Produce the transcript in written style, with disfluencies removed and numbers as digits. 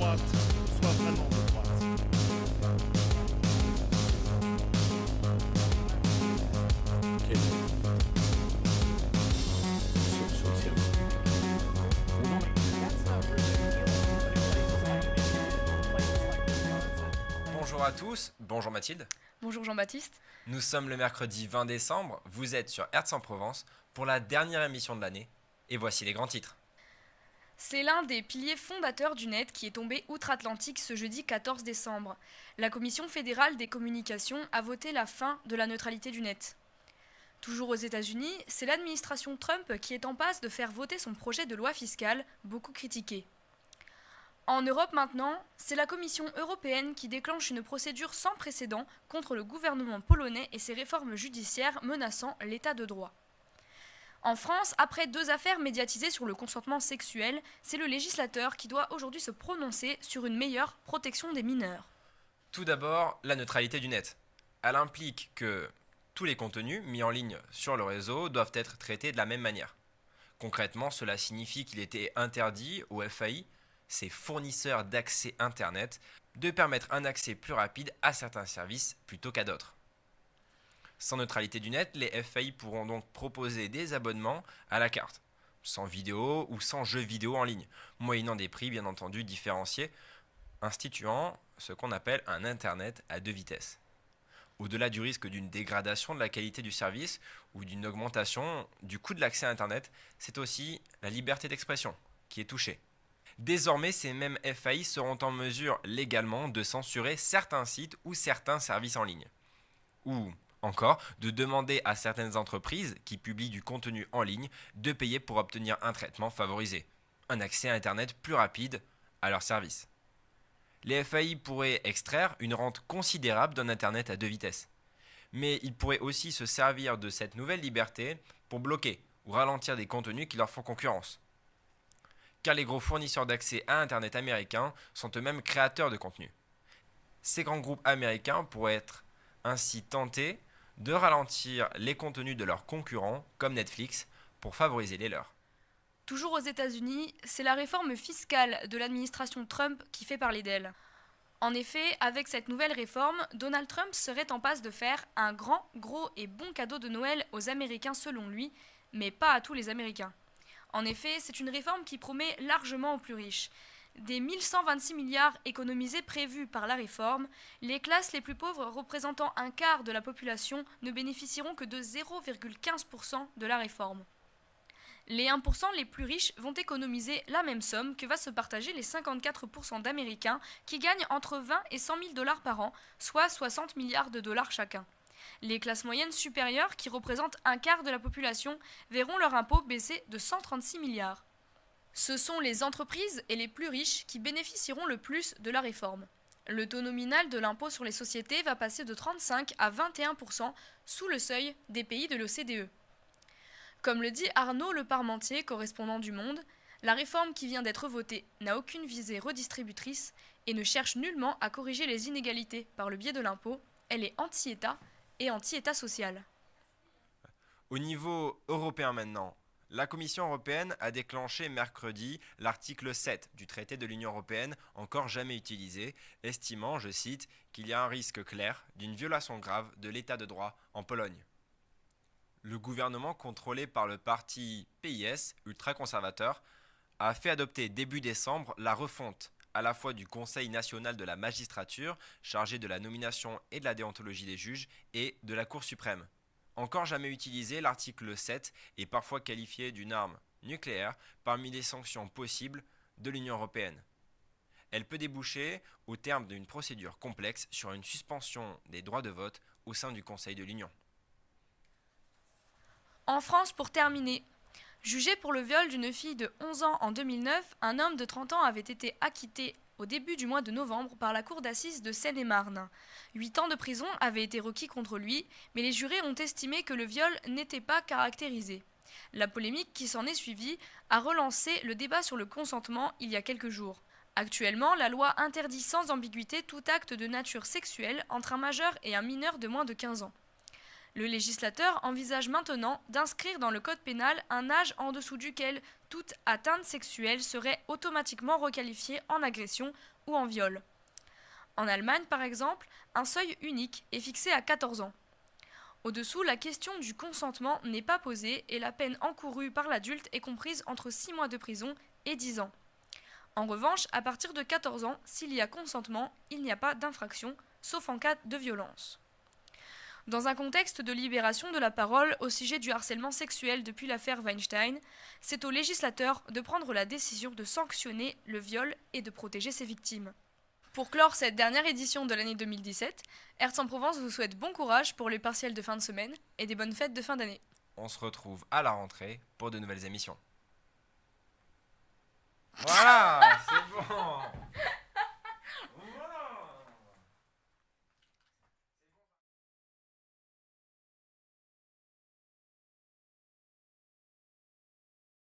droite soit vraiment de droite. Quel sur le service public. Non, Bonjour à tous, bonjour Mathilde. Bonjour Jean-Baptiste. Nous sommes le mercredi 20 décembre, vous êtes sur Hertz en Provence pour la dernière émission de l'année et voici les grands titres. C'est l'un des piliers fondateurs du net qui est tombé outre-Atlantique ce jeudi 14 décembre. La Commission fédérale des communications a voté la fin de la neutralité du net. Toujours aux États-Unis, c'est l'administration Trump qui est en passe de faire voter son projet de loi fiscale, beaucoup critiqué. En Europe maintenant, c'est la Commission européenne qui déclenche une procédure sans précédent contre le gouvernement polonais et ses réformes judiciaires menaçant l'état de droit. En France, après 2 affaires médiatisées sur le consentement sexuel, c'est le législateur qui doit aujourd'hui se prononcer sur une meilleure protection des mineurs. Tout d'abord, la neutralité du net. Elle implique que tous les contenus mis en ligne sur le réseau doivent être traités de la même manière. Concrètement, cela signifie qu'il était interdit aux FAI, ces fournisseurs d'accès Internet, de permettre un accès plus rapide à certains services plutôt qu'à d'autres. Sans neutralité du net, les FAI pourront donc proposer des abonnements à la carte, sans vidéo ou sans jeux vidéo en ligne, moyennant des prix bien entendu différenciés, instituant ce qu'on appelle un Internet à 2 vitesses. Au-delà du risque d'une dégradation de la qualité du service ou d'une augmentation du coût de l'accès à Internet, c'est aussi la liberté d'expression qui est touchée. Désormais, ces mêmes FAI seront en mesure légalement de censurer certains sites ou certains services en ligne. Ou encore, de demander à certaines entreprises qui publient du contenu en ligne de payer pour obtenir un traitement favorisé, un accès à Internet plus rapide à leur service. Les FAI pourraient extraire une rente considérable d'un Internet à 2 vitesses. Mais ils pourraient aussi se servir de cette nouvelle liberté pour bloquer ou ralentir des contenus qui leur font concurrence. Car les gros fournisseurs d'accès à Internet américains sont eux-mêmes créateurs de contenu. Ces grands groupes américains pourraient être ainsi tentés de ralentir les contenus de leurs concurrents comme Netflix pour favoriser les leurs. Toujours aux États-Unis, c'est la réforme fiscale de l'administration Trump qui fait parler d'elle. En effet, avec cette nouvelle réforme, Donald Trump serait en passe de faire un grand, gros et bon cadeau de Noël aux Américains selon lui, mais pas à tous les Américains. En effet, c'est une réforme qui promet largement aux plus riches. Des 1126 milliards économisés prévus par la réforme, les classes les plus pauvres représentant un quart de la population ne bénéficieront que de 0,15% de la réforme. Les 1% les plus riches vont économiser la même somme que va se partager les 54% d'Américains qui gagnent entre 20 et 100 000 dollars par an, soit 60 milliards de dollars chacun. Les classes moyennes supérieures, qui représentent un quart de la population, verront leur impôt baisser de 136 milliards. Ce sont les entreprises et les plus riches qui bénéficieront le plus de la réforme. Le taux nominal de l'impôt sur les sociétés va passer de 35 à 21% sous le seuil des pays de l'OCDE. Comme le dit Arnaud Le Parmentier, correspondant du Monde, la réforme qui vient d'être votée n'a aucune visée redistributrice et ne cherche nullement à corriger les inégalités par le biais de l'impôt. Elle est anti-État et anti-État social. Au niveau européen maintenant, la Commission européenne a déclenché mercredi l'article 7 du traité de l'Union européenne, encore jamais utilisé, estimant, je cite, qu'il y a un risque clair d'une violation grave de l'état de droit en Pologne. Le gouvernement contrôlé par le parti PIS, ultra-conservateur, a fait adopter début décembre la refonte à la fois du Conseil national de la magistrature, chargé de la nomination et de la déontologie des juges, et de la Cour suprême. Encore jamais utilisé, l'article 7 est parfois qualifié d'une arme nucléaire parmi les sanctions possibles de l'Union européenne. Elle peut déboucher au terme d'une procédure complexe sur une suspension des droits de vote au sein du Conseil de l'Union. En France, pour terminer, jugé pour le viol d'une fille de 11 ans en 2009, un homme de 30 ans avait été acquitté au début du mois de novembre par la cour d'assises de Seine-et-Marne. 8 ans de prison avaient été requis contre lui, mais les jurés ont estimé que le viol n'était pas caractérisé. La polémique qui s'en est suivie a relancé le débat sur le consentement il y a quelques jours. Actuellement, la loi interdit sans ambiguïté tout acte de nature sexuelle entre un majeur et un mineur de moins de 15 ans. Le législateur envisage maintenant d'inscrire dans le code pénal un âge en dessous duquel toute atteinte sexuelle serait automatiquement requalifiée en agression ou en viol. En Allemagne, par exemple, un seuil unique est fixé à 14 ans. Au-dessous, la question du consentement n'est pas posée et la peine encourue par l'adulte est comprise entre 6 mois de prison et 10 ans. En revanche, à partir de 14 ans, s'il y a consentement, il n'y a pas d'infraction, sauf en cas de violence. Dans un contexte de libération de la parole au sujet du harcèlement sexuel depuis l'affaire Weinstein, c'est au législateur de prendre la décision de sanctionner le viol et de protéger ses victimes. Pour clore cette dernière édition de l'année 2017, Aix-en-Provence vous souhaite bon courage pour les partiels de fin de semaine et des bonnes fêtes de fin d'année. On se retrouve à la rentrée pour de nouvelles émissions. Voilà, c'est bon.